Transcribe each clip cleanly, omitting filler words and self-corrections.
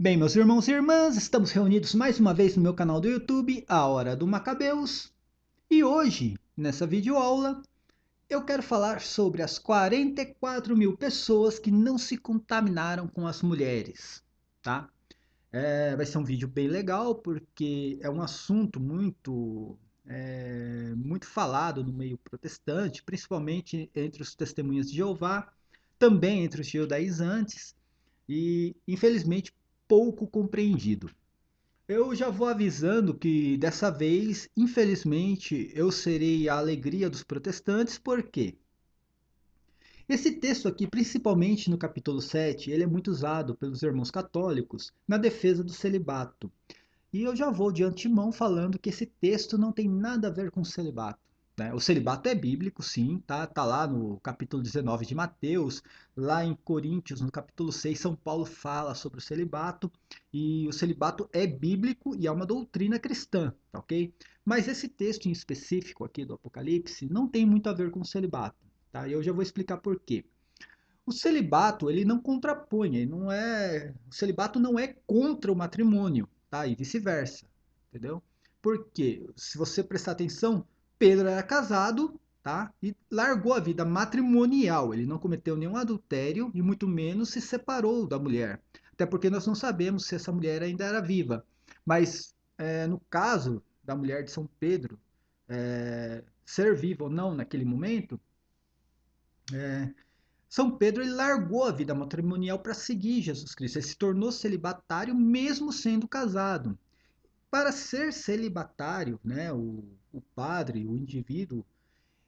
Bem, meus irmãos e irmãs, estamos reunidos mais uma vez no meu canal do YouTube, A Hora do Macabeus. E hoje, nessa videoaula, eu quero falar sobre as 44 mil pessoas que não se contaminaram com as mulheres, tá? Vai ser um vídeo bem legal porque é um assunto muito falado no meio protestante, principalmente entre os testemunhas de Jeová, também entre os judaizantes e, infelizmente, pouco compreendido. Eu já vou avisando que dessa vez, infelizmente, eu serei a alegria dos protestantes, porque esse texto aqui, principalmente no capítulo 7, ele é muito usado pelos irmãos católicos na defesa do celibato. E eu já vou de antemão falando que esse texto não tem nada a ver com celibato. Né? O celibato é bíblico, sim, tá lá no capítulo 19 de Mateus, lá em Coríntios, no capítulo 6, São Paulo fala sobre o celibato, e o celibato é bíblico e é uma doutrina cristã, tá ok? Mas esse texto em específico aqui do Apocalipse não tem muito a ver com o celibato, tá? E eu já vou explicar por quê. O celibato, ele não contrapõe, o celibato não é contra o matrimônio, tá? E vice-versa, entendeu? Porque, se você prestar atenção, Pedro era casado, tá? E largou a vida matrimonial, ele não cometeu nenhum adultério e muito menos se separou da mulher. Até porque nós não sabemos se essa mulher ainda era viva. Mas, no caso da mulher de São Pedro, ser viva ou não naquele momento, são Pedro ele largou a vida matrimonial para seguir Jesus Cristo. Ele se tornou celibatário mesmo sendo casado. Para ser celibatário, né, o padre, o indivíduo,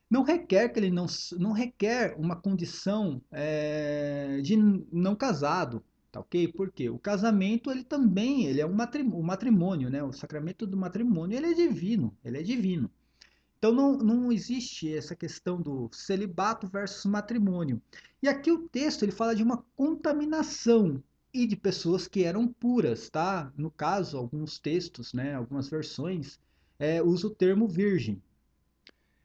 não requer que ele não requer uma condição de não casado, tá ok? Porque o casamento ele também ele é um matrimônio, né? O sacramento do matrimônio ele é divino, ele é divino. Então não existe essa questão do celibato versus matrimônio. E aqui o texto ele fala de uma contaminação e de pessoas que eram puras, tá? No caso, alguns textos, né, algumas versões, usam o termo virgem.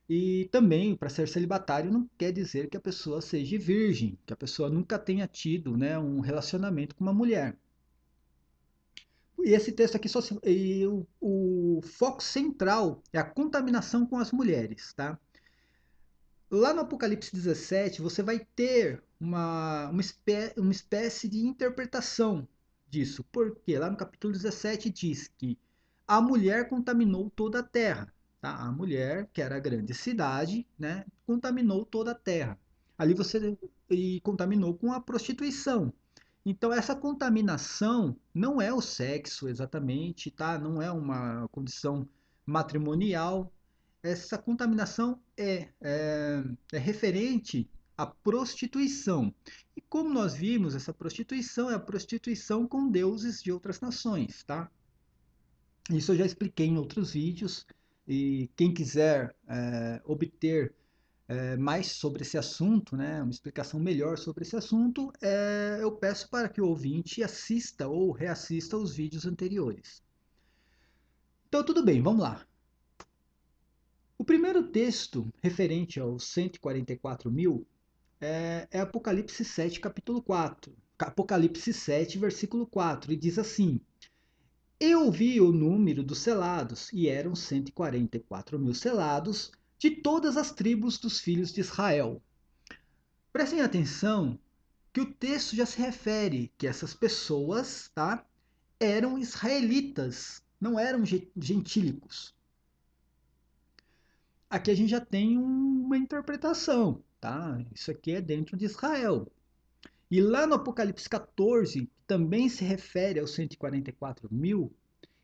E também, para ser celibatário, não quer dizer que a pessoa seja virgem, que a pessoa nunca tenha tido, né, um relacionamento com uma mulher. E esse texto aqui o foco central é a contaminação com as mulheres, tá? Lá no Apocalipse 17, você vai ter uma espécie de interpretação disso. Porque lá no capítulo 17 diz que a mulher contaminou toda a terra. Tá? A mulher, que era a grande cidade, né, contaminou toda a terra. Ali você e contaminou com a prostituição. Então essa contaminação não é o sexo exatamente, tá? Não é uma condição matrimonial, essa contaminação é referente à prostituição. E como nós vimos, essa prostituição é a prostituição com deuses de outras nações, tá? Isso eu já expliquei em outros vídeos, e quem quiser obter mais sobre esse assunto, né, uma explicação melhor sobre esse assunto, eu peço para que o ouvinte assista ou reassista os vídeos anteriores. Então, tudo bem, vamos lá. O primeiro texto referente aos 144 mil é Apocalipse 7, capítulo 4. Apocalipse 7, versículo 4, e diz assim: Eu vi o número dos selados, e eram 144 mil selados de todas as tribos dos filhos de Israel. Prestem atenção que o texto já se refere que essas pessoas, tá, eram israelitas, não eram gentílicos. Aqui a gente já tem uma interpretação, tá? Isso aqui é dentro de Israel. E lá no Apocalipse 14, que também se refere aos 144 mil,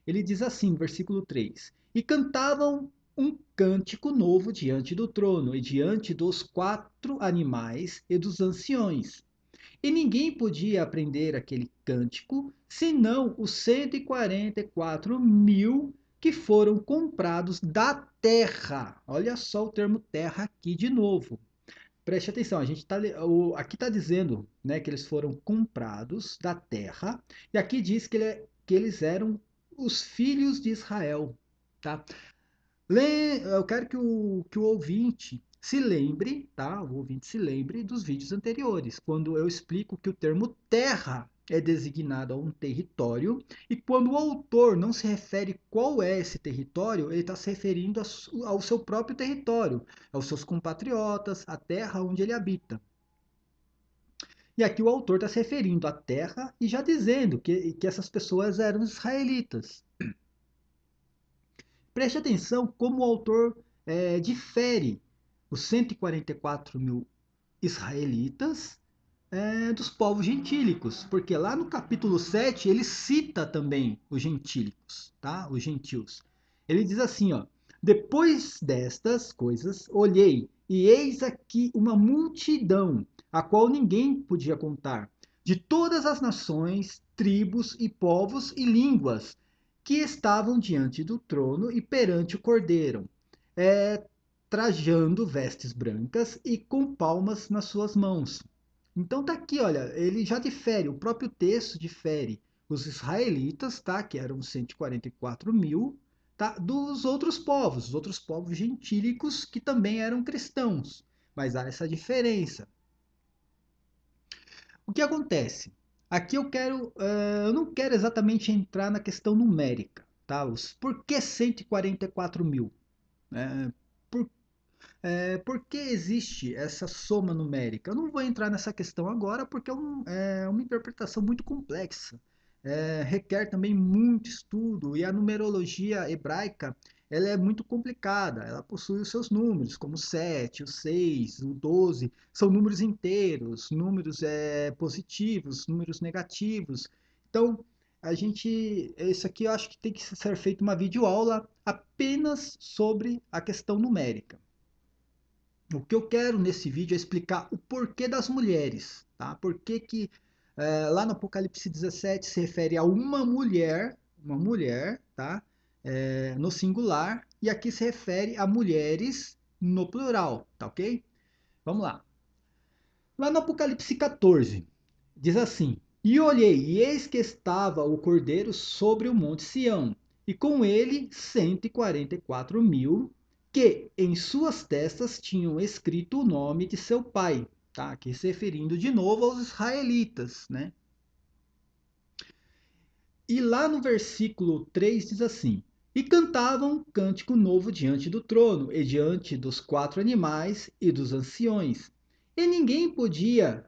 ele diz assim, versículo 3: E cantavam um cântico novo diante do trono e diante dos quatro animais e dos anciões. E ninguém podia aprender aquele cântico, senão os 144 mil que foram comprados da terra. Olha só o termo terra aqui de novo. Preste atenção, aqui está dizendo, né, que eles foram comprados da terra, e aqui diz que eles eram os filhos de Israel. Tá? Eu quero que o ouvinte se lembre, tá? O ouvinte se lembre dos vídeos anteriores, quando eu explico que o termo terra é designado a um território, e quando o autor não se refere qual é esse território, ele está se referindo ao seu próprio território, aos seus compatriotas, à terra onde ele habita. E aqui o autor está se referindo à terra e já dizendo que essas pessoas eram israelitas. Preste atenção como o autor difere os 144 mil israelitas dos povos gentílicos, porque lá no capítulo 7 ele cita também os gentílicos, tá? Os gentios. Ele diz assim, ó: depois destas coisas, olhei, e eis aqui uma multidão, a qual ninguém podia contar, de todas as nações, tribos e povos e línguas, que estavam diante do trono e perante o Cordeiro, trajando vestes brancas e com palmas nas suas mãos. Então tá aqui, olha, ele já difere, o próprio texto difere os israelitas, tá, que eram 144 mil, tá, dos outros povos, os outros povos gentílicos que também eram cristãos. Mas há essa diferença. O que acontece? Aqui eu não quero exatamente entrar na questão numérica, tá? Por que 144 mil? É, por por que existe essa soma numérica? Eu não vou entrar nessa questão agora porque é uma interpretação muito complexa. Requer também muito estudo e a numerologia hebraica ela é muito complicada. Ela possui os seus números, como o 7, o 6, o 12. São números inteiros, números positivos, números negativos. Então, isso aqui eu acho que tem que ser feita uma videoaula apenas sobre a questão numérica. O que eu quero nesse vídeo é explicar o porquê das mulheres, tá? Por que lá no Apocalipse 17 se refere a uma mulher, tá? No singular, e aqui se refere a mulheres no plural, tá ok? Vamos lá. Lá no Apocalipse 14, diz assim: E olhei, e eis que estava o Cordeiro sobre o monte Sião, e com ele 144 mil, que em suas testas tinham escrito o nome de seu pai. Tá? Aqui se referindo de novo aos israelitas. Né? E lá no versículo 3 diz assim: E cantavam um cântico novo diante do trono, e diante dos quatro animais e dos anciões. E ninguém podia,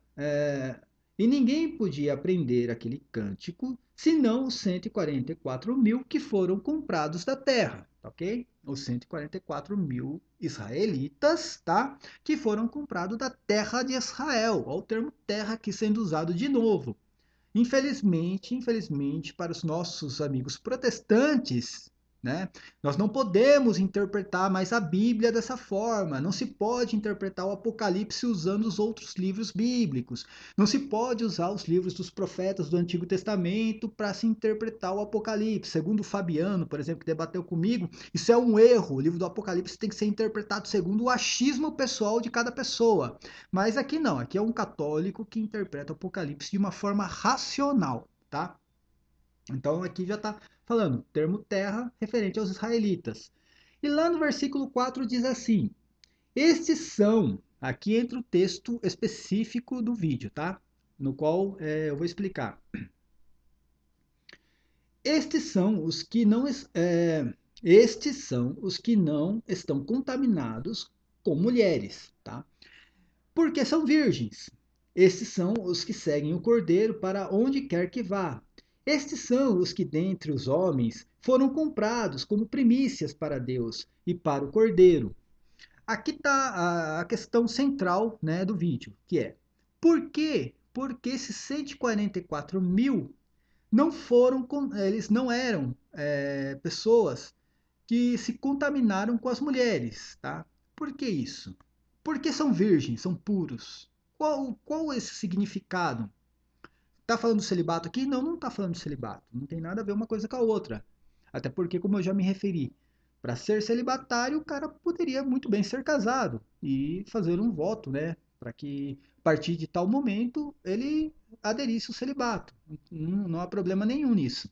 aprender aquele cântico, senão os 144 mil que foram comprados da terra, ok? Os 144 mil israelitas, tá? Que foram comprados da terra de Israel. Olha o termo terra aqui sendo usado de novo. Infelizmente, para os nossos amigos protestantes, né, nós não podemos interpretar mais a Bíblia dessa forma. Não se pode interpretar o Apocalipse usando os outros livros bíblicos. Não se pode usar os livros dos profetas do Antigo Testamento para se interpretar o Apocalipse. Segundo o Fabiano, por exemplo, que debateu comigo, isso é um erro. O livro do Apocalipse tem que ser interpretado segundo o achismo pessoal de cada pessoa. Mas aqui não, aqui é um católico que interpreta o Apocalipse de uma forma racional, tá? Então aqui já está falando termo terra referente aos israelitas. E lá no versículo 4 diz assim: Estes são, aqui entra o texto específico do vídeo, tá? No qual eu vou explicar. Estes são os que não, estes são os que não estão contaminados com mulheres, tá? Porque são virgens. Estes são os que seguem o Cordeiro para onde quer que vá. Estes são os que dentre os homens foram comprados como primícias para Deus e para o Cordeiro. Aqui está a questão central, né, do vídeo, que é: por quê? Porque esses 144 mil não foram, eles não eram pessoas que se contaminaram com as mulheres, tá? Por que isso? Porque são virgens, são puros. Qual esse significado? Tá falando do celibato aqui? Não, não tá falando do celibato. Não tem nada a ver uma coisa com a outra. Até porque, como eu já me referi, para ser celibatário, o cara poderia muito bem ser casado e fazer um voto, né? Para que, a partir de tal momento, ele aderisse ao celibato. Não há problema nenhum nisso.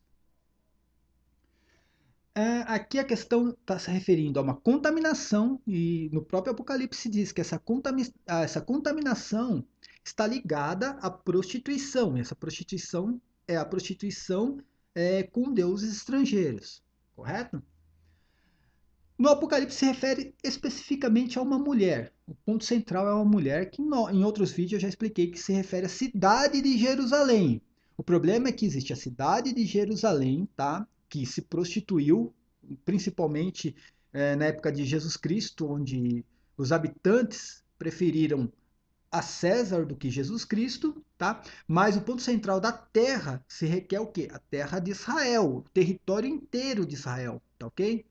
Aqui a questão está se referindo a uma contaminação, e no próprio Apocalipse diz que essa contaminação está ligada à prostituição. Essa prostituição é a prostituição com deuses estrangeiros, correto? No Apocalipse se refere especificamente a uma mulher. O ponto central é uma mulher que em outros vídeos eu já expliquei que se refere à cidade de Jerusalém. O problema é que existe a cidade de Jerusalém, tá? Que se prostituiu, principalmente na época de Jesus Cristo, onde os habitantes preferiram a César do que Jesus Cristo, tá? Mas o ponto central da terra se requer o quê? A terra de Israel, o território inteiro de Israel, tá ok?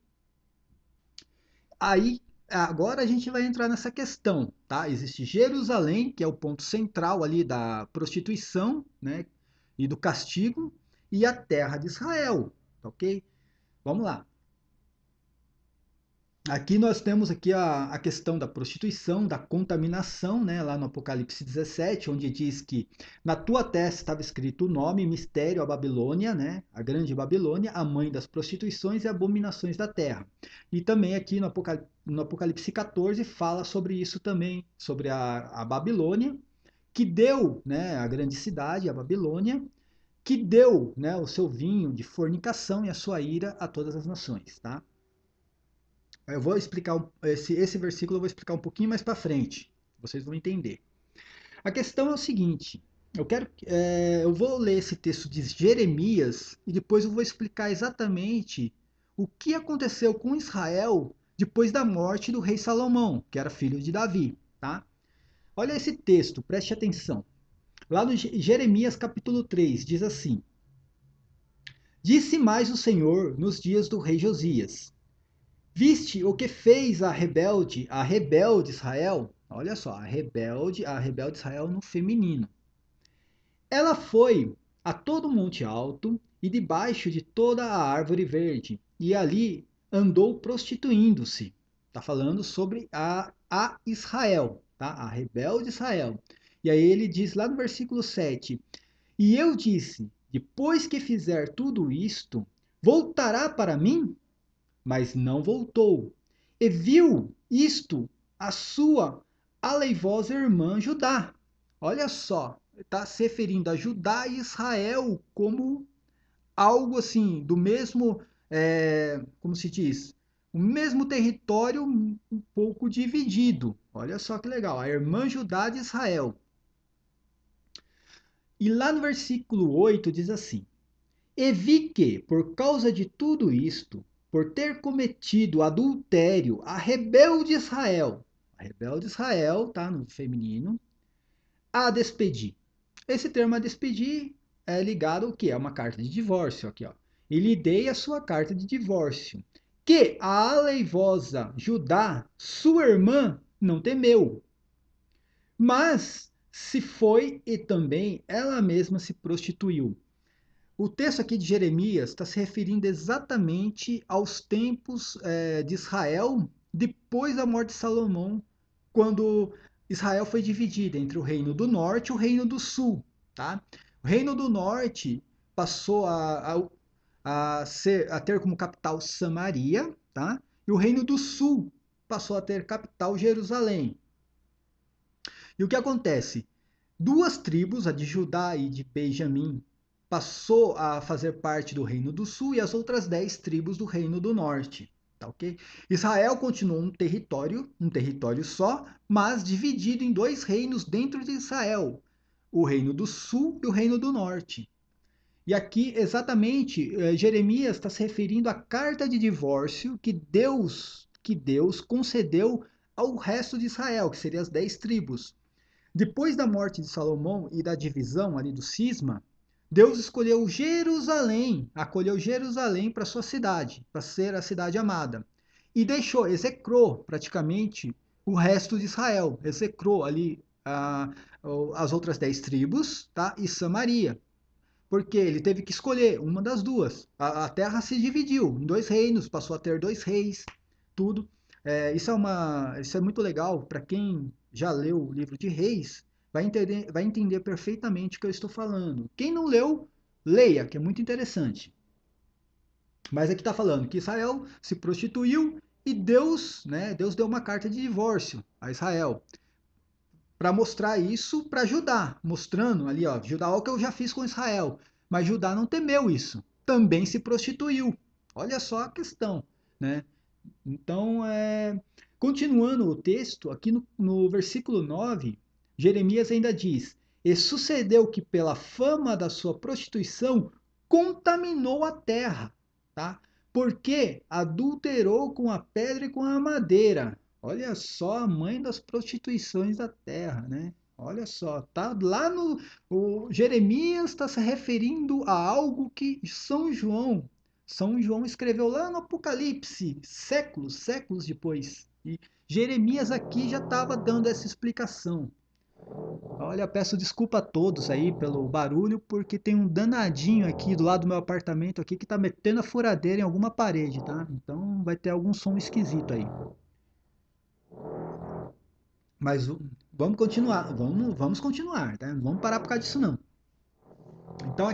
Aí, agora a gente vai entrar nessa questão, tá? Existe Jerusalém, que é o ponto central ali da prostituição, né? E do castigo, e a terra de Israel, tá ok? Vamos lá. Aqui nós temos aqui a questão da prostituição, da contaminação, né, lá no Apocalipse 17, onde diz que na tua testa estava escrito o nome, mistério, a Babilônia, né, a grande Babilônia, a mãe das prostituições e abominações da terra. E também aqui no Apocalipse 14 fala sobre isso também, sobre a Babilônia, que deu, né, a grande cidade, a Babilônia, que deu, né, o seu vinho de fornicação e a sua ira a todas as nações, tá? Eu vou explicar esse versículo, eu vou explicar um pouquinho mais para frente. Vocês vão entender. A questão é o seguinte: eu vou ler esse texto de Jeremias e depois eu vou explicar exatamente o que aconteceu com Israel depois da morte do rei Salomão, que era filho de Davi, tá? Olha esse texto, preste atenção. Lá no Jeremias capítulo 3 diz assim: Disse mais o Senhor nos dias do rei Josias: Viste o que fez a rebelde Israel? Olha só, a rebelde Israel no feminino. Ela foi a todo monte alto e debaixo de toda a árvore verde, e ali andou prostituindo-se. Está falando sobre a Israel, tá? A rebelde Israel. E aí ele diz lá no versículo 7: E eu disse: Depois que fizer tudo isto, voltará para mim? Mas não voltou. E viu isto a sua aleivosa irmã Judá. Olha só, está se referindo a Judá e Israel como algo assim, do mesmo, como se diz, o mesmo território um pouco dividido. Olha só que legal, a irmã Judá de Israel. E lá no versículo 8 diz assim: E vi que, por causa de tudo isto, por ter cometido adultério, a rebelde Israel, tá, no feminino, a despedi. Esse termo a despedir é ligado ao que? É uma carta de divórcio, aqui, ó. E lhe dei a sua carta de divórcio, que a aleivosa Judá, sua irmã, não temeu, mas se foi e também ela mesma se prostituiu. O texto aqui de Jeremias está se referindo exatamente aos tempos de Israel depois da morte de Salomão, quando Israel foi dividida entre o reino do norte e o reino do sul. Tá? O reino do norte passou a ter como capital Samaria, tá? E o reino do sul passou a ter capital Jerusalém. E o que acontece? Duas tribos, a de Judá e de Benjamim, passou a fazer parte do Reino do Sul e as outras 10 tribos do Reino do Norte. Tá, ok? Israel continuou um território só, mas dividido em dois reinos dentro de Israel, o Reino do Sul e o Reino do Norte. E aqui, exatamente, Jeremias está se referindo à carta de divórcio que Deus concedeu ao resto de Israel, que seriam as 10 tribos. Depois da morte de Salomão e da divisão ali do cisma, Deus escolheu Jerusalém, acolheu Jerusalém para sua cidade, para ser a cidade amada. E execrou praticamente o resto de Israel, execrou ali as outras 10 tribos, tá? E Samaria. Porque ele teve que escolher uma das duas. A terra se dividiu em dois reinos, passou a ter dois reis, tudo. Isso é muito legal para quem já leu o livro de Reis, vai entender perfeitamente o que eu estou falando. Quem não leu, leia, que é muito interessante. Mas aqui está falando que Israel se prostituiu e Deus, né, Deus deu uma carta de divórcio a Israel. para mostrar isso para Judá, mostrando ali, ó, Judá, olha o que eu já fiz com Israel. Mas Judá não temeu isso, também se prostituiu. Olha só a questão, né? Então, continuando o texto, aqui no versículo 9, Jeremias ainda diz: E sucedeu que, pela fama da sua prostituição, contaminou a terra, tá? Porque adulterou com a pedra e com a madeira. Olha só a mãe das prostituições da terra, né? Olha só, tá lá no. O Jeremias está se referindo a algo que São João escreveu lá no Apocalipse, séculos, séculos depois. E Jeremias aqui já estava dando essa explicação. Olha, peço desculpa a todos aí pelo barulho, porque tem um danadinho aqui do lado do meu apartamento aqui que tá metendo a furadeira em alguma parede, tá? Então vai ter algum som esquisito aí. Mas vamos continuar, vamos continuar, tá? Não vamos parar por causa disso não. Então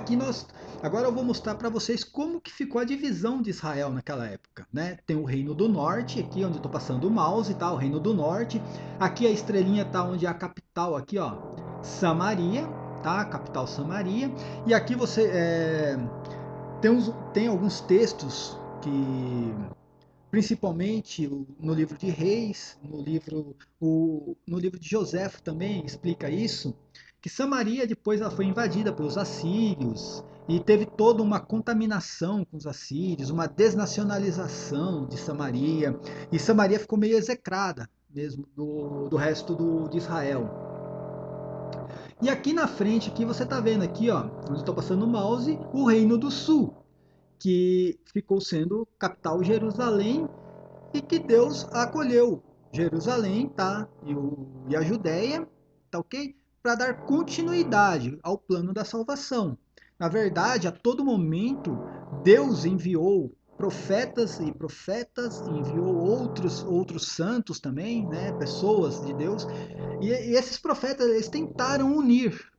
agora eu vou mostrar para vocês como que ficou a divisão de Israel naquela época, né? Tem o Reino do Norte, aqui onde eu estou passando o mouse, tá? O Reino do Norte. Aqui a estrelinha tá onde é a capital, aqui ó, Samaria, tá? A capital Samaria. E aqui tem alguns textos que principalmente no livro de Reis, no livro de Joséfo também explica isso, que Samaria depois ela foi invadida pelos assírios e teve toda uma contaminação com os assírios, uma desnacionalização de Samaria, e Samaria ficou meio execrada mesmo do resto de Israel. E aqui na frente, aqui você está vendo aqui, ó, onde estou passando o mouse, o Reino do Sul, que ficou sendo capital Jerusalém e que Deus acolheu Jerusalém, tá? E a Judéia, tá ok? Para dar continuidade ao plano da salvação. Na verdade, a todo momento, Deus enviou profetas, enviou outros santos também, né? Pessoas de Deus. E esses profetas, eles tentaram unir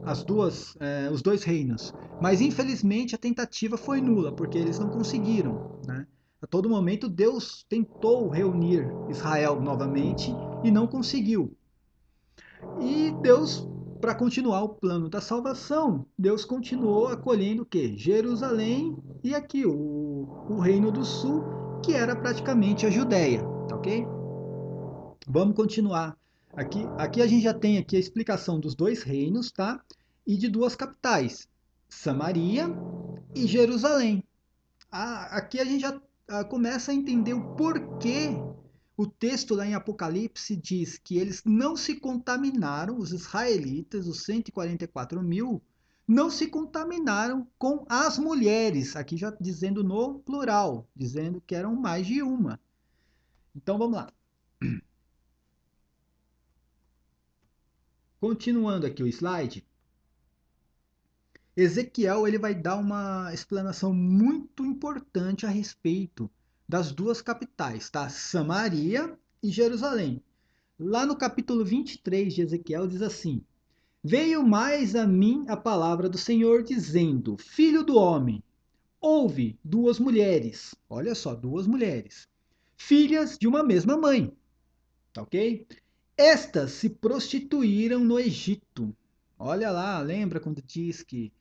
os dois reinos. Mas infelizmente a tentativa foi nula, porque eles não conseguiram. Né? A todo momento Deus tentou reunir Israel novamente e não conseguiu. E Deus, para continuar o plano da salvação, Deus continuou acolhendo o quê? Jerusalém e aqui o Reino do Sul, que era praticamente a Judéia, tá ok? Vamos continuar. Aqui a gente já tem aqui a explicação dos dois reinos, tá? E de duas capitais, Samaria e Jerusalém. Aqui a gente já começa a entender o porquê o texto lá em Apocalipse diz que eles não se contaminaram, os israelitas, os 144 mil, não se contaminaram com as mulheres, aqui já dizendo no plural, dizendo que eram mais de uma. Então vamos lá. Continuando aqui o slide, Ezequiel ele vai dar uma explanação muito importante a respeito das duas capitais, tá? Samaria e Jerusalém. Lá no capítulo 23 de Ezequiel diz assim: Veio mais a mim a palavra do Senhor dizendo: Filho do homem, houve duas mulheres, olha só, duas mulheres, filhas de uma mesma mãe, tá ok? Estas se prostituíram no Egito. Olha lá, lembra quando diz que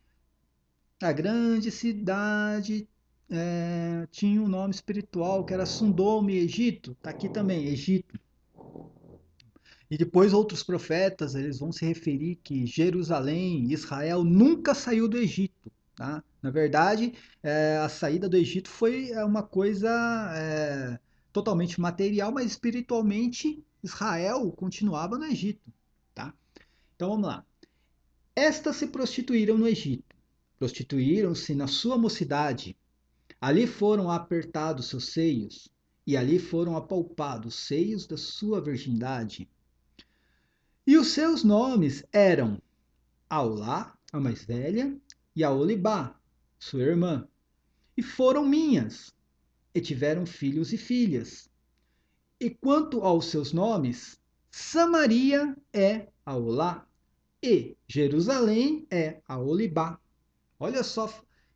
a grande cidade tinha um nome espiritual que era Sundome, Egito? Está aqui também, Egito. E depois outros profetas eles vão se referir que Jerusalém, Israel nunca saiu do Egito. Tá? Na verdade, a saída do Egito foi uma coisa totalmente material, mas espiritualmente Israel continuava no Egito. Tá? Então vamos lá. Estas se prostituíram no Egito, prostituíram-se na sua mocidade. Ali foram apertados seus seios, e ali foram apalpados os seios da sua virgindade. E os seus nomes eram Aulá, a mais velha, e Aolibá, sua irmã. E foram minhas, e tiveram filhos e filhas. E quanto aos seus nomes, Samaria é Aolá, e Jerusalém é Aolibá. Olha só.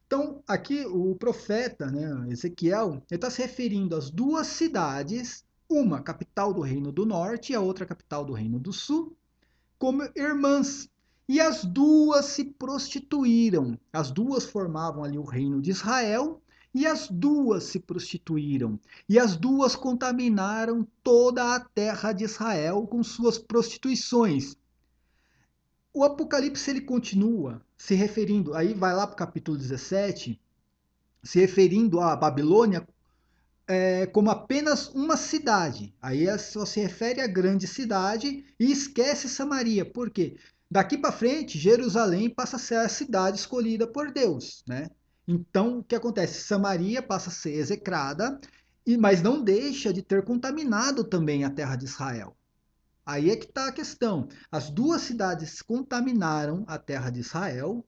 Então, aqui o profeta, né, Ezequiel, ele está se referindo às duas cidades, uma capital do Reino do Norte e a outra capital do Reino do Sul, como irmãs. E as duas se prostituíram. As duas formavam ali o reino de Israel e as duas se prostituíram. E as duas contaminaram toda a terra de Israel com suas prostituições. O Apocalipse ele continua se referindo, aí vai lá para o capítulo 17, se referindo à Babilônia como apenas uma cidade. Aí só se refere à grande cidade e esquece Samaria. Por quê? Daqui para frente, Jerusalém passa a ser a cidade escolhida por Deus, né? Então, o que acontece? Samaria passa a ser execrada, mas não deixa de ter contaminado também a terra de Israel. Aí é que está a questão. As duas cidades contaminaram a terra de Israel,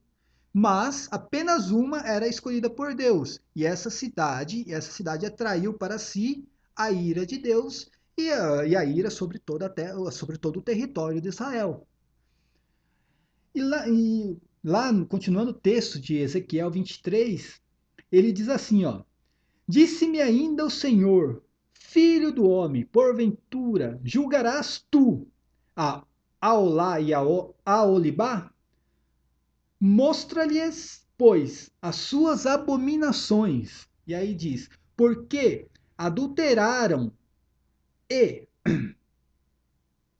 mas apenas uma era escolhida por Deus. E essa cidade atraiu para si a ira de Deus e a ira sobre toda a terra, sobre todo o território de Israel. E lá continuando o texto de Ezequiel 23, ele diz assim, ó: Disse-me ainda o Senhor, filho do homem, porventura julgarás tu a Aolá e a Aolibá? Mostra-lhes, pois, as suas abominações. E aí diz: porque adulteraram e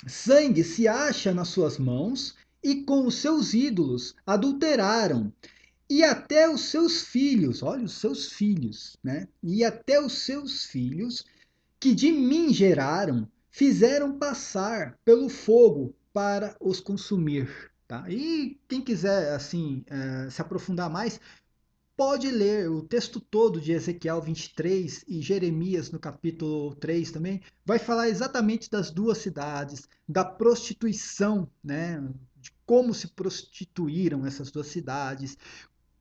sangue se acha nas suas mãos, e com os seus ídolos adulteraram. E até os seus filhos, olha os seus filhos, né? E até os seus filhos que de mim geraram, fizeram passar pelo fogo para os consumir. Tá? E quem quiser assim se aprofundar mais, pode ler o texto todo de Ezequiel 23 e Jeremias no capítulo 3 também. Vai falar exatamente das duas cidades, da prostituição, né? De como se prostituíram essas duas cidades,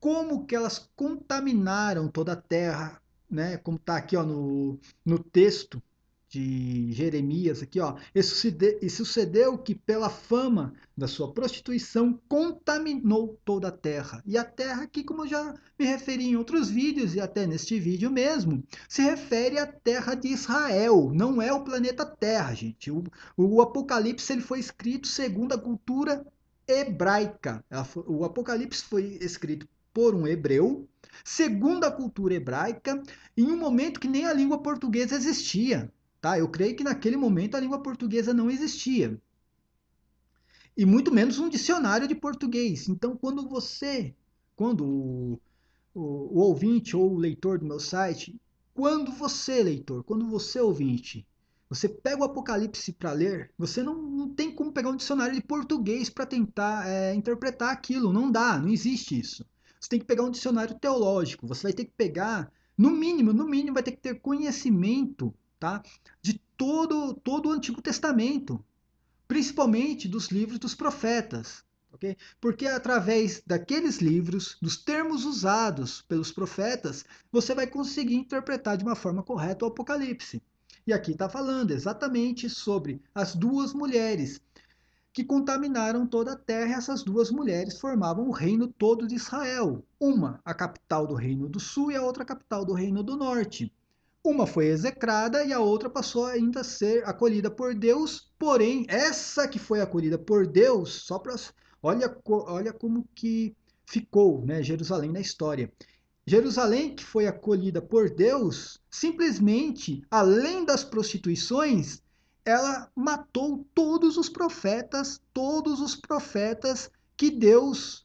como que elas contaminaram toda a terra, né? Como está aqui ó, no texto de Jeremias aqui, ó, e sucedeu que pela fama da sua prostituição contaminou toda a terra. E a terra aqui, como eu já me referi em outros vídeos e até neste vídeo mesmo, se refere à terra de Israel, não é o planeta Terra, gente. O Apocalipse ele foi escrito segundo a cultura hebraica. O Apocalipse foi escrito por um hebreu, segundo a cultura hebraica, em um momento que nem a língua portuguesa existia. Tá? Eu creio que naquele momento a língua portuguesa não existia. E muito menos um dicionário de português. Então, quando o ouvinte ou o leitor do meu site, leitor, quando você, ouvinte, você pega o Apocalipse para ler, você não tem como pegar um dicionário de português para tentar interpretar aquilo. Não dá, não existe isso. Você tem que pegar um dicionário teológico, você vai ter que pegar, no mínimo, vai ter que ter conhecimento, tá, de todo o Antigo Testamento, principalmente dos livros dos profetas. Okay? Porque através daqueles livros, dos termos usados pelos profetas, você vai conseguir interpretar de uma forma correta o Apocalipse. E aqui está falando exatamente sobre as duas mulheres que contaminaram toda a terra, e essas duas mulheres formavam o reino todo de Israel. Uma, a capital do reino do sul, e a outra, a capital do reino do norte. Uma foi execrada e a outra passou ainda a ser acolhida por Deus, porém, essa que foi acolhida por Deus, só para. Olha como que ficou, né, Jerusalém na história. Jerusalém, que foi acolhida por Deus, simplesmente, além das prostituições, ela matou todos os profetas que Deus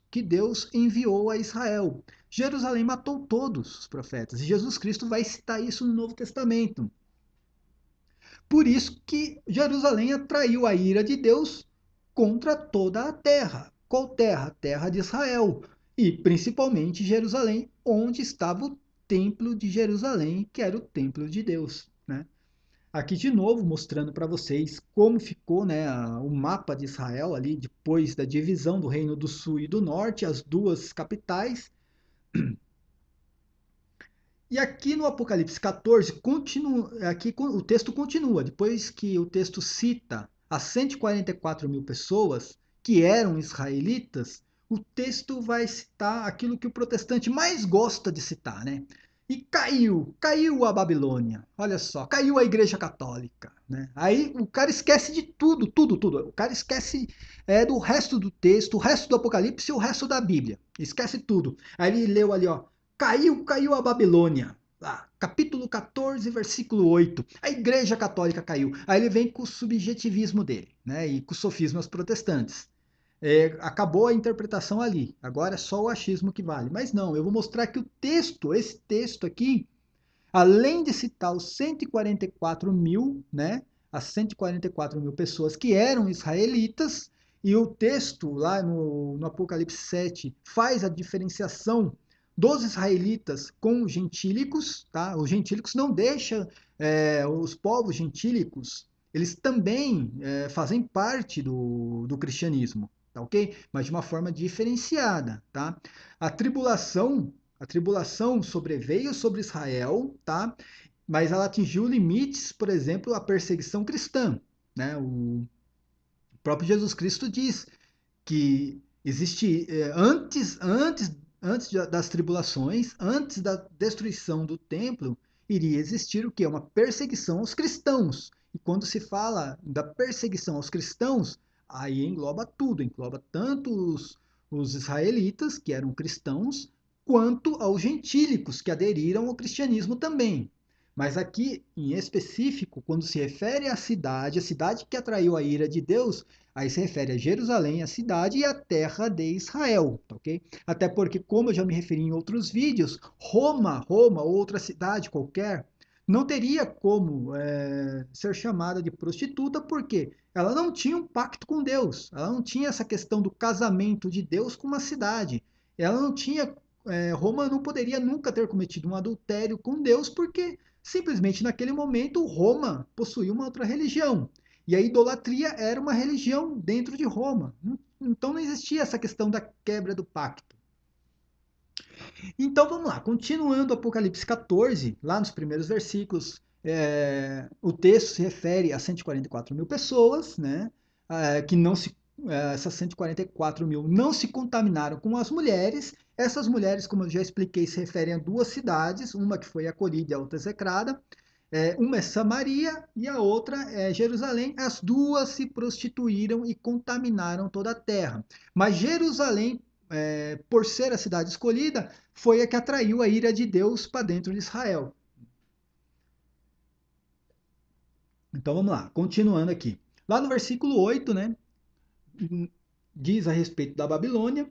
enviou a Israel. Jerusalém matou todos os profetas, e Jesus Cristo vai citar isso no Novo Testamento. Por isso que Jerusalém atraiu a ira de Deus contra toda a terra. Qual terra? A terra de Israel. E principalmente Jerusalém, onde estava o templo de Jerusalém, que era o templo de Deus. Né? Aqui de novo mostrando para vocês como ficou, né, o mapa de Israel ali depois da divisão do Reino do Sul e do Norte, as duas capitais. E aqui no Apocalipse 14, aqui o texto continua, depois que o texto cita as 144 mil pessoas que eram israelitas, o texto vai citar aquilo que o protestante mais gosta de citar, né? e caiu a Babilônia. Olha só, caiu a Igreja Católica, né? Aí o cara esquece de tudo, tudo, tudo. O cara esquece do resto do texto, o resto do Apocalipse e o resto da Bíblia. Esquece tudo. Aí ele leu ali, ó, caiu a Babilônia. Lá, capítulo 14, versículo 8. A Igreja Católica caiu. Aí ele vem com o subjetivismo dele, né? E com os sofismas protestantes. Acabou a interpretação ali. Agora é só o achismo que vale. Mas não, eu vou mostrar que o texto, esse texto aqui, além de citar os 144 mil, né, as 144 mil pessoas que eram israelitas, e o texto lá no Apocalipse 7 faz a diferenciação dos israelitas com os gentílicos, tá? Os gentílicos não deixam, os povos gentílicos, eles também fazem parte do cristianismo, tá ok? Mas de uma forma diferenciada, tá? A tribulação a tribulação sobreveio sobre Israel, tá? Mas ela atingiu limites, por exemplo, a perseguição cristã, né? O próprio Jesus Cristo diz que existe antes das tribulações, antes da destruição do templo, iria existir o que? Uma perseguição aos cristãos. E quando se fala da perseguição aos cristãos, aí engloba tudo, engloba tanto os israelitas, que eram cristãos, quanto aos gentílicos, que aderiram ao cristianismo também. Mas aqui, em específico, quando se refere à cidade, a cidade que atraiu a ira de Deus, aí se refere a Jerusalém, a cidade e a terra de Israel, tá ok? Até porque, como eu já me referi em outros vídeos, Roma, outra cidade qualquer, não teria como ser chamada de prostituta, porque ela não tinha um pacto com Deus, ela não tinha essa questão do casamento de Deus com uma cidade, ela não tinha, Roma não poderia nunca ter cometido um adultério com Deus, porque simplesmente naquele momento Roma possuía uma outra religião. E a idolatria era uma religião dentro de Roma. Então não existia essa questão da quebra do pacto. Então vamos lá, continuando Apocalipse 14, lá nos primeiros versículos, o texto se refere a 144 mil pessoas, né? Que não se, essas 144 mil não se contaminaram com as mulheres. Essas mulheres, como eu já expliquei, se referem a duas cidades, uma que foi acolhida e a outra execrada. Uma é Samaria e a outra é Jerusalém. As duas se prostituíram e contaminaram toda a terra. Mas Jerusalém, por ser a cidade escolhida, foi a que atraiu a ira de Deus para dentro de Israel. Então vamos lá, continuando aqui. Lá no versículo 8, né, diz a respeito da Babilônia.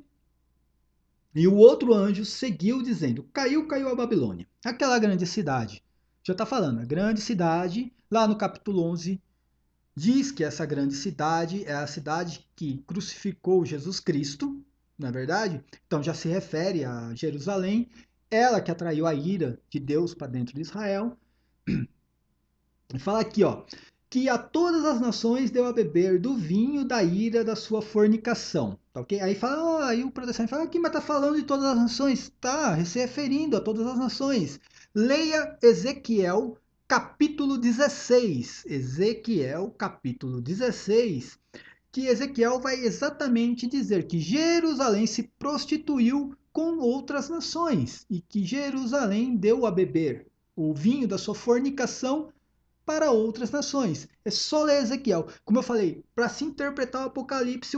E o outro anjo seguiu dizendo: caiu a Babilônia, aquela grande cidade. Já está falando, a grande cidade, lá no capítulo 11, diz que essa grande cidade é a cidade que crucificou Jesus Cristo, não é verdade? Então já se refere a Jerusalém, ela que atraiu a ira de Deus para dentro de Israel. Fala aqui, ó, que a todas as nações deu a beber do vinho da ira da sua fornicação, tá ok? Aí fala, ó, aí o protestante fala, aqui, mas tá falando de todas as nações, tá, se referindo a todas as nações. Leia Ezequiel capítulo 16, Ezequiel capítulo 16, que Ezequiel vai exatamente dizer que Jerusalém se prostituiu com outras nações e que Jerusalém deu a beber o vinho da sua fornicação para outras nações. É só ler Ezequiel. Como eu falei, para se interpretar o Apocalipse,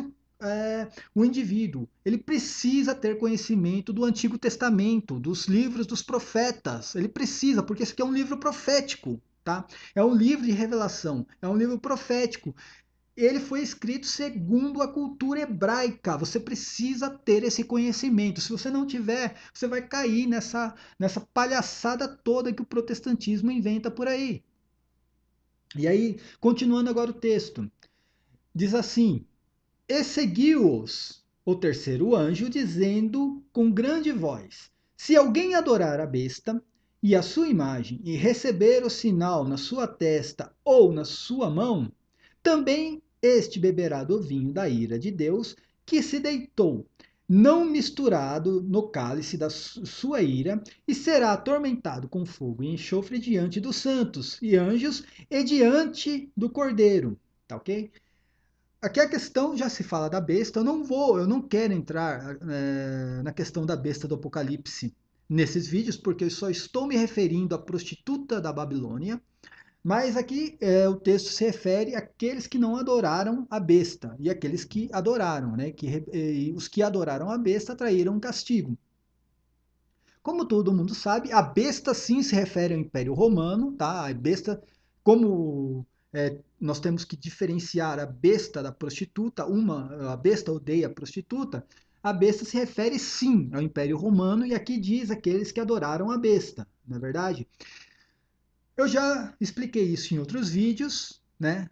o indivíduo ele precisa ter conhecimento do Antigo Testamento, dos livros dos profetas. Ele precisa, porque esse aqui é um livro profético. Tá? É um livro de revelação, é um livro profético. Ele foi escrito segundo a cultura hebraica. Você precisa ter esse conhecimento. Se você não tiver, você vai cair nessa palhaçada toda que o protestantismo inventa por aí. E aí, continuando agora o texto, diz assim: e seguiu-os o terceiro anjo, dizendo com grande voz: se alguém adorar a besta e a sua imagem e receber o sinal na sua testa ou na sua mão, também este beberá do vinho da ira de Deus, que se deitou, não misturado no cálice da sua ira, e será atormentado com fogo e enxofre diante dos santos e anjos e diante do Cordeiro. Tá ok? Aqui a questão já se fala da besta. Eu não quero entrar na questão da besta do Apocalipse. nesses vídeos, porque eu só estou me referindo à prostituta da Babilônia, mas aqui o texto se refere àqueles que não adoraram a besta e aqueles que adoraram, né? E os que adoraram a besta traíram um castigo. Como todo mundo sabe, a besta sim se refere ao Império Romano, tá? A besta, como nós temos que diferenciar a besta da prostituta, a besta odeia a prostituta, a besta se refere sim ao Império Romano e aqui diz aqueles que adoraram a besta, não é verdade? Eu já expliquei isso em outros vídeos, né?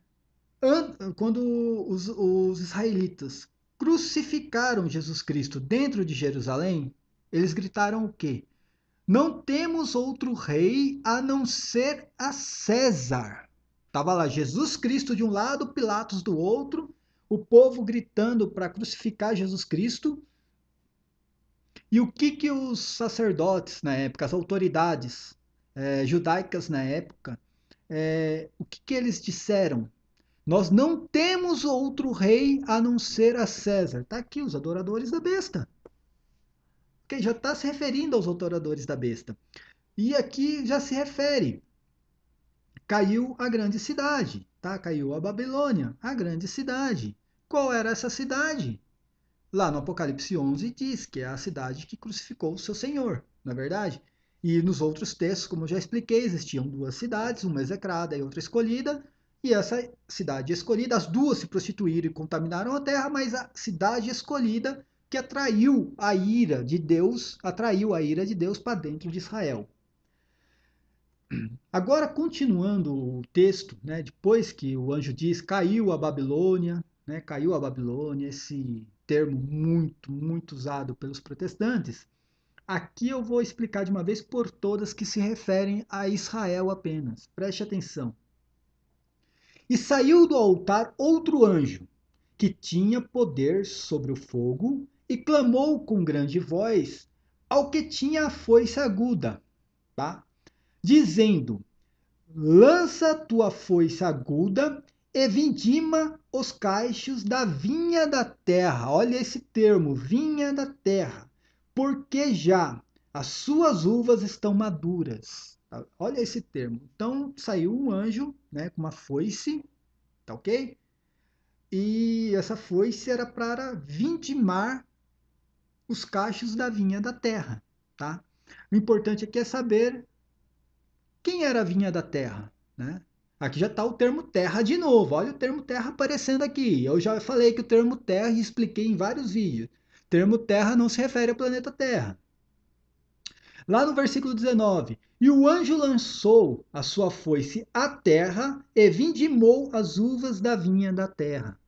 Quando os israelitas crucificaram Jesus Cristo dentro de Jerusalém, eles gritaram o quê? Não temos outro rei a não ser a César. Estava lá Jesus Cristo de um lado, Pilatos do outro, o povo gritando para crucificar Jesus Cristo. E o que os sacerdotes na época, as autoridades judaicas na época, o que eles disseram? Nós não temos outro rei a não ser a César. Está aqui os adoradores da besta. Okay, já está se referindo aos adoradores da besta. E aqui já se refere. Caiu a grande cidade, tá? Caiu a Babilônia, a grande cidade. Qual era essa cidade? Lá no Apocalipse 11 diz que é a cidade que crucificou o seu Senhor, não é verdade? E nos outros textos, como eu já expliquei, existiam duas cidades, uma execrada e outra escolhida, e essa cidade escolhida, as duas se prostituíram e contaminaram a terra, mas a cidade escolhida que atraiu a ira de Deus para dentro de Israel. Agora, continuando o texto, né, depois que o anjo diz caiu a Babilônia, né, caiu a Babilônia, esse termo muito usado pelos protestantes, aqui eu vou explicar de uma vez por todas que se referem a Israel apenas. Preste atenção. E saiu do altar outro anjo, que tinha poder sobre o fogo, e clamou com grande voz ao que tinha a foice aguda, tá? Dizendo: lança tua foice aguda e vindima os cachos da vinha da terra. Olha esse termo, vinha da terra. Porque já as suas uvas estão maduras. Olha esse termo. Então saiu um anjo, né, com uma foice, tá ok? E essa foice era para vindimar os cachos da vinha da terra, tá? O importante aqui é saber quem era a vinha da terra, né? Aqui já está o termo terra de novo. Olha o termo terra aparecendo aqui. Eu já falei que o termo terra e expliquei em vários vídeos. O termo terra não se refere ao planeta Terra. Lá no versículo 19: e o anjo lançou a sua foice à terra e vindimou as uvas da vinha da terra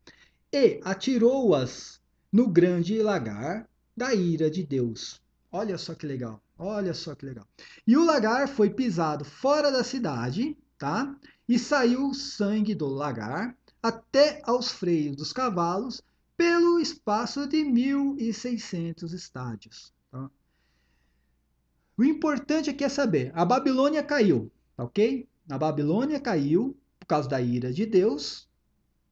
e atirou-as no grande lagar da ira de Deus. Olha só que legal, olha só que legal. E o lagar foi pisado fora da cidade, tá? E saiu o sangue do lagar até aos freios dos cavalos pelo espaço de 1.600 estádios. Tá? O importante aqui é saber, a Babilônia caiu, tá ok? A Babilônia caiu por causa da ira de Deus,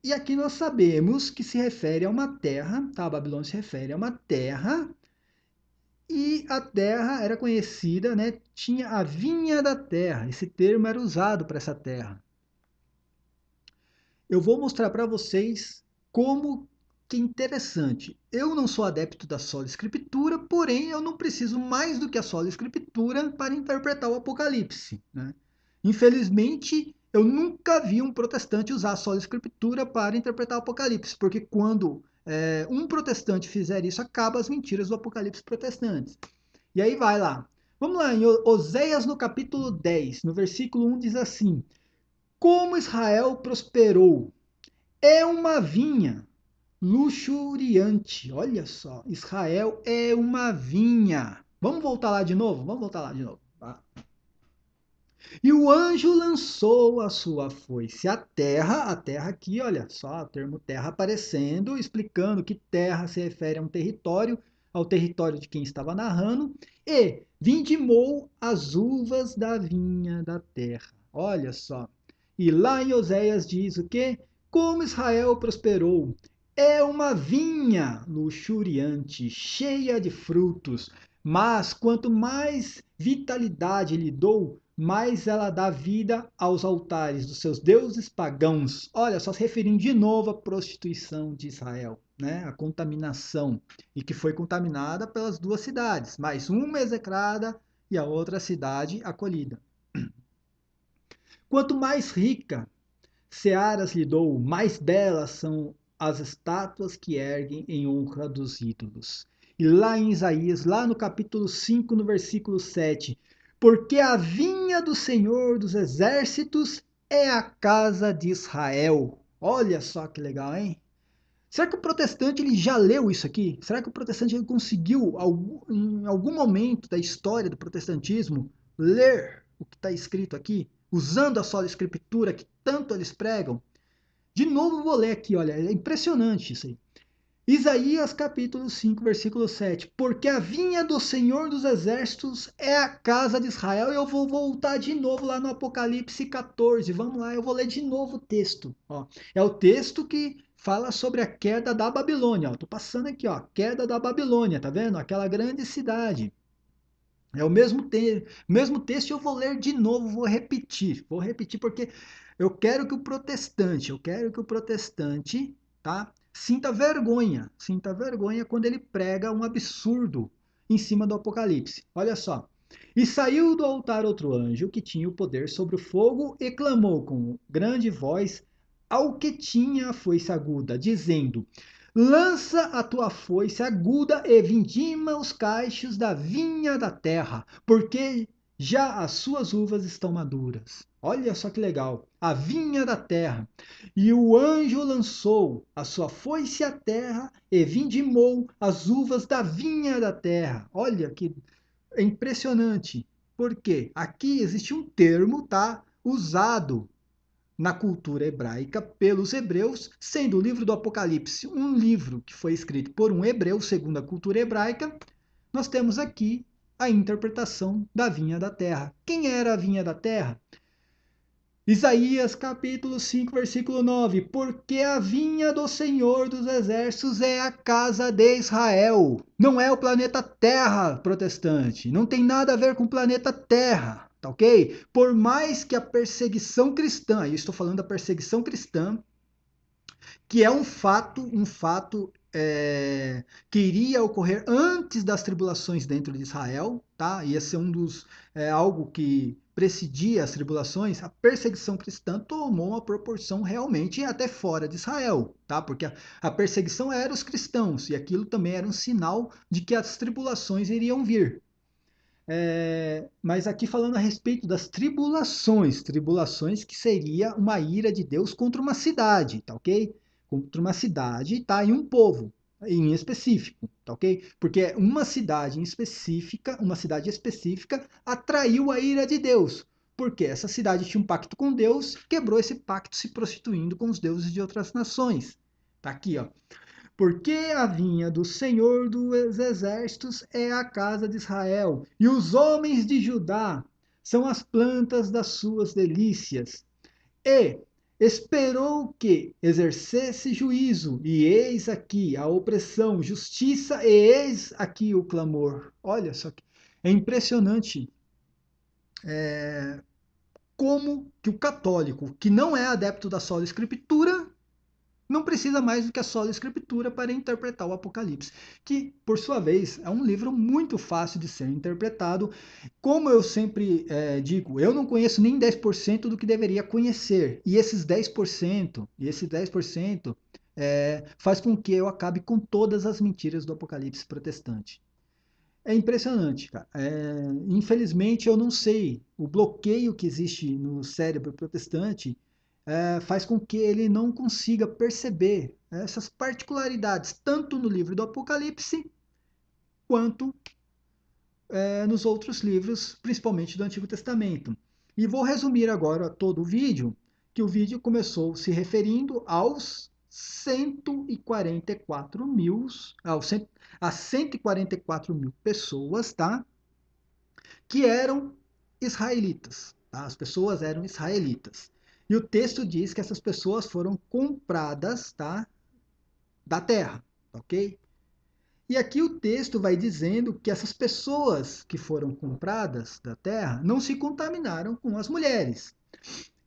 e aqui nós sabemos que se refere a uma terra, tá? A Babilônia se refere a uma terra, e a terra era conhecida, né? Tinha a vinha da terra, esse termo era usado para essa terra. Eu vou mostrar para vocês como que é interessante. Eu não sou adepto da sola escritura, porém eu não preciso mais do que a sola escritura para interpretar o Apocalipse, né? Infelizmente, eu nunca vi um protestante usar a sola escritura para interpretar o Apocalipse, porque quando um protestante fizer isso, acaba as mentiras do Apocalipse protestantes. E aí vai lá. Vamos lá, em Oséias no capítulo 10, no versículo 1 diz assim: como Israel prosperou, é uma vinha luxuriante. Olha só, Israel é uma vinha. Vamos voltar lá de novo? Vamos voltar lá de novo. Tá? E o anjo lançou a sua foice à terra, a terra aqui, olha só, o termo terra aparecendo, explicando que terra se refere a um território, ao território de quem estava narrando, e vindimou as uvas da vinha da terra. Olha só. E lá em Oséias diz o quê? Como Israel prosperou, é uma vinha luxuriante, cheia de frutos, Mas quanto mais vitalidade lhe dou, mais ela dá vida aos altares dos seus deuses pagãos. Olha, só se referindo de novo à prostituição de Israel, né? A contaminação, e que foi contaminada pelas duas cidades, mas uma execrada e a outra cidade acolhida. Quanto mais rica searas lhe dou, mais belas são as estátuas que erguem em honra dos ídolos. E lá em Isaías, lá no capítulo 5, no versículo 7, porque a vinha do Senhor dos exércitos é a casa de Israel. Olha só que legal, hein? Será que o protestante ele já leu isso aqui? Será que o protestante ele conseguiu, em algum momento da história do protestantismo, ler o que está escrito aqui, usando a sola escritura que tanto eles pregam? De novo vou ler aqui, olha, é impressionante isso aí. Isaías capítulo 5, versículo 7. Porque a vinha do Senhor dos Exércitos é a casa de Israel. E eu vou voltar de novo lá no Apocalipse 14. Vamos lá, eu vou ler de novo o texto. Ó, é o texto que fala sobre a queda da Babilônia. Estou passando aqui, ó, queda da Babilônia, tá vendo? Aquela grande cidade. É o mesmo texto, eu vou ler de novo, vou repetir porque eu quero que o protestante, tá? Sinta vergonha quando ele prega um absurdo em cima do Apocalipse. Olha só. E saiu do altar outro anjo que tinha o poder sobre o fogo e clamou com grande voz ao que tinha a foice aguda, dizendo: lança a tua foice aguda e vindima os cachos da vinha da terra, porque já as suas uvas estão maduras. Olha só que legal, a vinha da terra. E o anjo lançou a sua foice à terra e vindimou as uvas da vinha da terra. Olha que impressionante. Porque aqui existe um termo, tá? Usado na cultura hebraica pelos hebreus, sendo o livro do Apocalipse um livro que foi escrito por um hebreu, segundo a cultura hebraica, nós temos aqui a interpretação da vinha da terra. Quem era a vinha da terra? Isaías capítulo 5, versículo 9. Porque a vinha do Senhor dos Exércitos é a casa de Israel. Não é o planeta Terra, protestante. Não tem nada a ver com o planeta Terra, tá ok? Por mais que a perseguição cristã, eu estou falando da perseguição cristã, que é um fato que iria ocorrer antes das tribulações dentro de Israel, tá? Ia ser algo que precedia as tribulações. A perseguição cristã tomou uma proporção realmente até fora de Israel, tá? Porque a perseguição era os cristãos e aquilo também era um sinal de que as tribulações iriam vir. Mas aqui falando a respeito das tribulações que seria uma ira de Deus contra uma cidade, tá ok? Contra uma cidade, tá? E um povo em específico, tá ok? Porque uma cidade específica atraiu a ira de Deus. Porque essa cidade tinha um pacto com Deus, quebrou esse pacto se prostituindo com os deuses de outras nações. Tá aqui, ó. Porque a vinha do Senhor dos Exércitos é a casa de Israel, e os homens de Judá são as plantas das suas delícias. E esperou que exercesse juízo, e eis aqui a opressão, justiça, e eis aqui o clamor. Olha só que é impressionante como que o católico, que não é adepto da sola escritura, não precisa mais do que a sola escritura para interpretar o Apocalipse, que, por sua vez, é um livro muito fácil de ser interpretado. Como eu sempre digo, eu não conheço nem 10% do que deveria conhecer, e esses 10% faz com que eu acabe com todas as mentiras do Apocalipse protestante. É impressionante, cara. Infelizmente, eu não sei. O bloqueio que existe no cérebro protestante faz com que ele não consiga perceber essas particularidades, tanto no livro do Apocalipse, quanto nos outros livros, principalmente do Antigo Testamento. E vou resumir agora todo o vídeo, que o vídeo começou se referindo aos 144 mil, a 144 mil pessoas, tá? Que eram israelitas. Tá? As pessoas eram israelitas. E o texto diz que essas pessoas foram compradas, tá, da terra, ok? E aqui o texto vai dizendo que essas pessoas que foram compradas da terra não se contaminaram com as mulheres.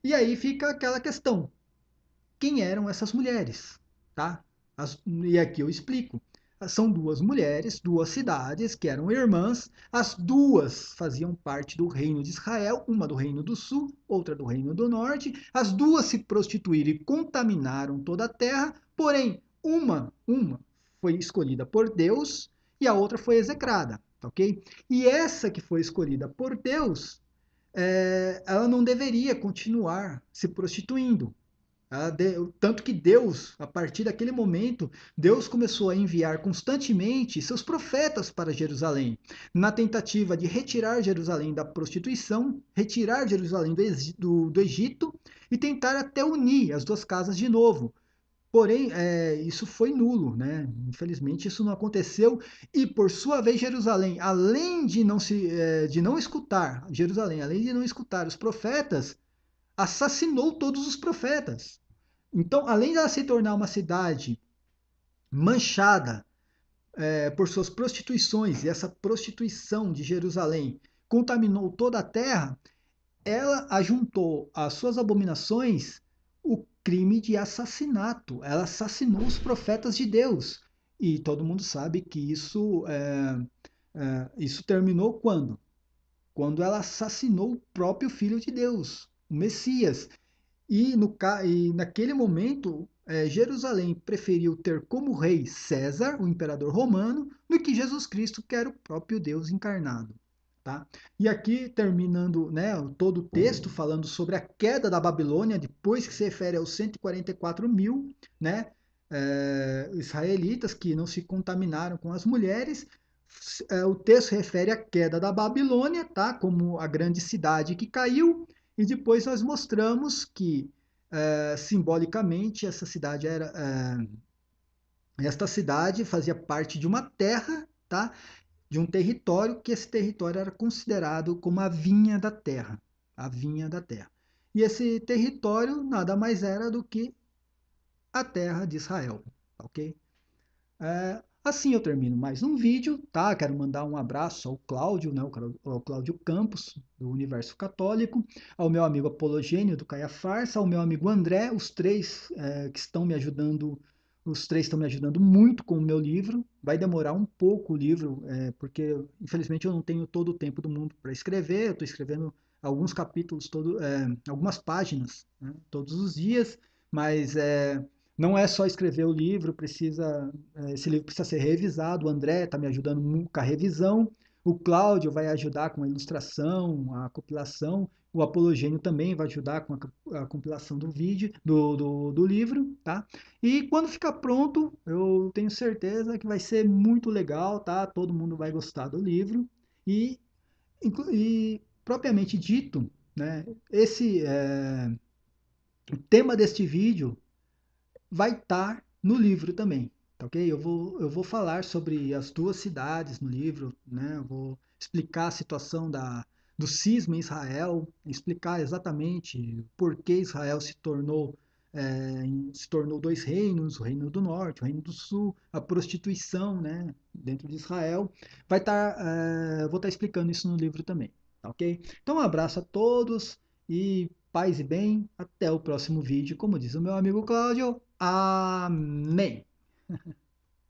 E aí fica aquela questão: quem eram essas mulheres? Tá? E aqui eu explico. São duas mulheres, duas cidades que eram irmãs, as duas faziam parte do reino de Israel, uma do reino do sul, outra do reino do norte. As duas se prostituíram e contaminaram toda a terra, porém, uma foi escolhida por Deus e a outra foi execrada, ok? E essa que foi escolhida por Deus, ela não deveria continuar se prostituindo. Tanto que Deus, a partir daquele momento, Deus começou a enviar constantemente seus profetas para Jerusalém, na tentativa de retirar Jerusalém da prostituição, retirar Jerusalém do Egito e tentar até unir as duas casas de novo. Porém, isso foi nulo, né? Infelizmente, isso não aconteceu. E, por sua vez, Jerusalém, além de não escutar Jerusalém, além de não escutar os profetas, assassinou todos os profetas. Então, além de ela se tornar uma cidade manchada por suas prostituições, e essa prostituição de Jerusalém contaminou toda a terra, ela ajuntou às suas abominações o crime de assassinato. Ela assassinou os profetas de Deus. E todo mundo sabe que isso terminou quando? Quando ela assassinou o próprio Filho de Deus, o Messias. E naquele momento, Jerusalém preferiu ter como rei César, o imperador romano, do que Jesus Cristo, que era o próprio Deus encarnado. Tá? E aqui, terminando, né, todo o texto falando sobre a queda da Babilônia, depois que se refere aos 144 mil, né, israelitas que não se contaminaram com as mulheres. O texto refere à queda da Babilônia, tá, como a grande cidade que caiu, e depois nós mostramos que, simbolicamente, esta cidade fazia parte de uma terra, tá? De um território, que esse território era considerado como a vinha da terra. A vinha da terra. E esse território nada mais era do que a terra de Israel, ok? Assim eu termino mais um vídeo, tá? Quero mandar um abraço ao Cláudio, né? Ao Cláudio Campos, do Universo Católico, ao meu amigo Apologênio, do Caia Farsa, ao meu amigo André, os três que estão me ajudando, os três estão me ajudando muito com o meu livro. Vai demorar um pouco o livro, porque infelizmente eu não tenho todo o tempo do mundo para escrever, eu estou escrevendo alguns capítulos, algumas páginas, né? Todos os dias, mas não é só escrever o livro, esse livro precisa ser revisado. O André está me ajudando muito com a revisão. O Cláudio vai ajudar com a ilustração, a compilação. O Apologênio também vai ajudar com a compilação do vídeo, do livro, tá? E quando ficar pronto, eu tenho certeza que vai ser muito legal, tá? Todo mundo vai gostar do livro. E, e propriamente dito, né? O tema deste vídeo vai estar no livro também, tá ok? Eu vou falar sobre as duas cidades no livro, né? Eu vou explicar a situação do cisma em Israel, explicar exatamente por que Israel se tornou dois reinos, o reino do norte, o reino do sul, a prostituição, né, dentro de Israel. Vou estar explicando isso no livro também, tá ok? Então, um abraço a todos e paz e bem. Até o próximo vídeo, como diz o meu amigo Cláudio. Amém.